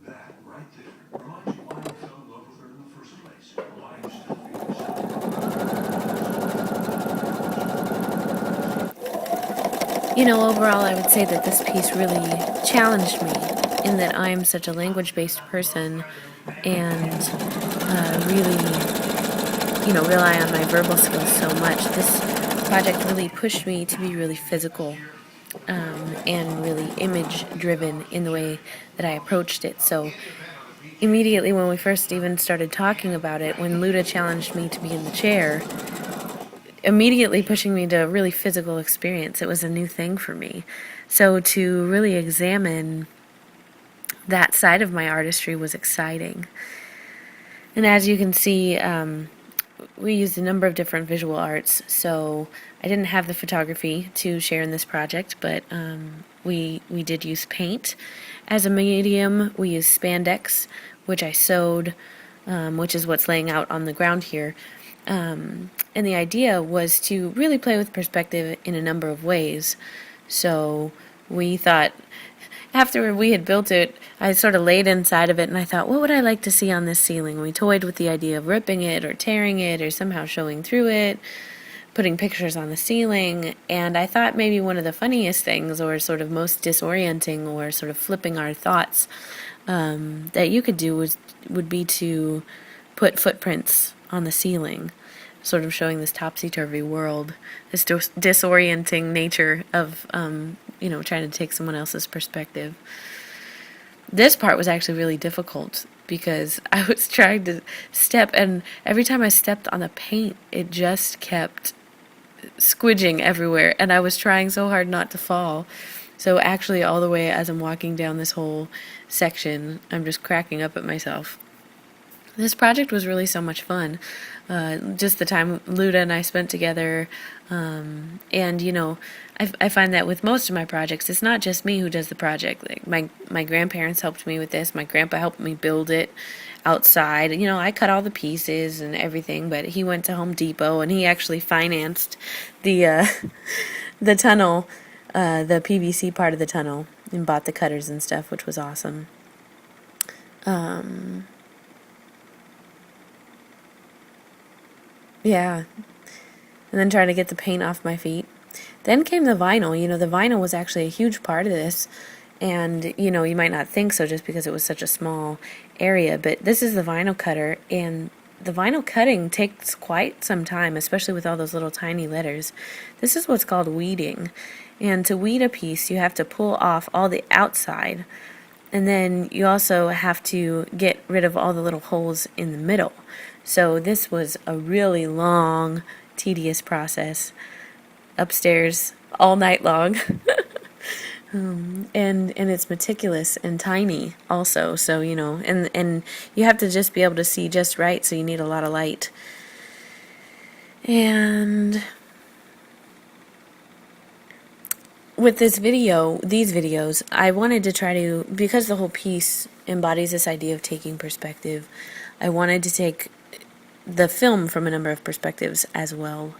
That right there reminds you why you fell in love with her in the first place. Why you still feel yourself. You know, overall, I would say that this piece really challenged me in that I'm such a language-based person and really, rely on my verbal skills so much. This project really pushed me to be really physical and really image-driven in the way that I approached it. So immediately when we first even started talking about it, when Luda challenged me to be in the chair, immediately pushing me to a really physical experience. It was a new thing for me. So to really examine that side of my artistry was exciting. And as you can see, we used a number of different visual arts. So I didn't have the photography to share in this project, but we did use paint as a medium. We used spandex, which I sewed, which is what's laying out on the ground here. And the idea was to really play with perspective in a number of ways. So we thought, after we had built it, I sort of laid inside of it and I thought, what would I like to see on this ceiling? We toyed with the idea of ripping it or tearing it or somehow showing through it, putting pictures on the ceiling, and I thought maybe one of the funniest things or sort of most disorienting or sort of flipping our thoughts that you could do would be to put footprints on the ceiling, sort of showing this topsy-turvy world, this disorienting nature of, trying to take someone else's perspective. This part was actually really difficult because I was trying to step, and every time I stepped on the paint, it just kept squidging everywhere, and I was trying so hard not to fall. So actually, all the way as I'm walking down this whole section, I'm just cracking up at myself. This project was really so much fun. Just the time Luda and I spent together. And, I find that with most of my projects, it's not just me who does the project. Like my grandparents helped me with this. My grandpa helped me build it outside. I cut all the pieces and everything, but he went to Home Depot and he actually financed the the tunnel, the PVC part of the tunnel, and bought the cutters and stuff, which was awesome. Yeah. And then trying to get the paint off my feet. Then came the vinyl. The vinyl was actually a huge part of this. And, you might not think so just because it was such a small area. But this is the vinyl cutter. And the vinyl cutting takes quite some time, especially with all those little tiny letters. This is what's called weeding. And to weed a piece, you have to pull off all the outside. And then you also have to get rid of all the little holes in the middle. So this was a really long, tedious process. Upstairs all night long. And it's meticulous and tiny also. So, and you have to just be able to see just right, so you need a lot of light. And with these videos, I wanted to try to, because the whole piece embodies this idea of taking perspective, I wanted to take the film from a number of perspectives as well,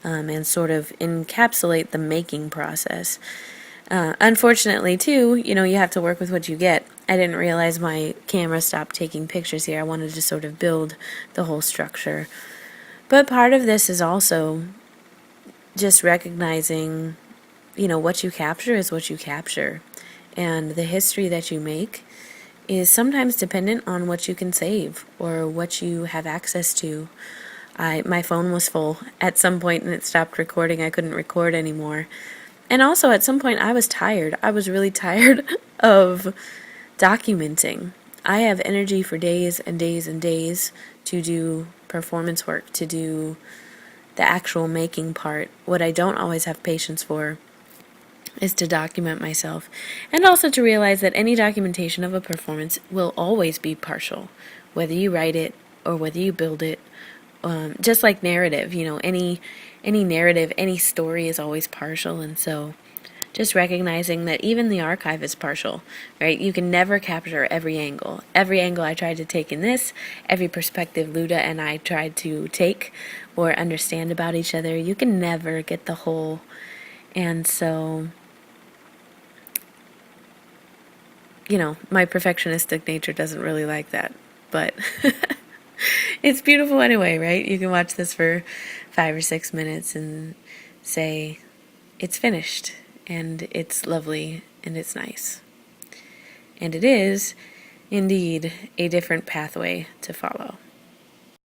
and sort of encapsulate the making process. Unfortunately, too, you have to work with what you get. I didn't realize my camera stopped taking pictures here. I wanted to sort of build the whole structure. But part of this is also just recognizing, what you capture is what you capture. And the history that you make is sometimes dependent on what you can save or what you have access to. My phone was full at some point and it stopped recording. I couldn't record anymore. And also at some point I was tired. I was really tired of documenting. I have energy for days and days and days to do performance work, to do the actual making part. What I don't always have patience for is to document myself, and also to realize that any documentation of a performance will always be partial, whether you write it or whether you build it. Just like narrative, any narrative, any story is always partial, and so just recognizing that even the archive is partial, right? You can never capture every angle. Every angle I tried to take in this, every perspective Luda and I tried to take or understand about each other, you can never get the whole. And so my perfectionistic nature doesn't really like that, but it's beautiful anyway, right? You can watch this for 5 or 6 minutes and say, it's finished, and it's lovely, and it's nice. And it is, indeed, a different pathway to follow.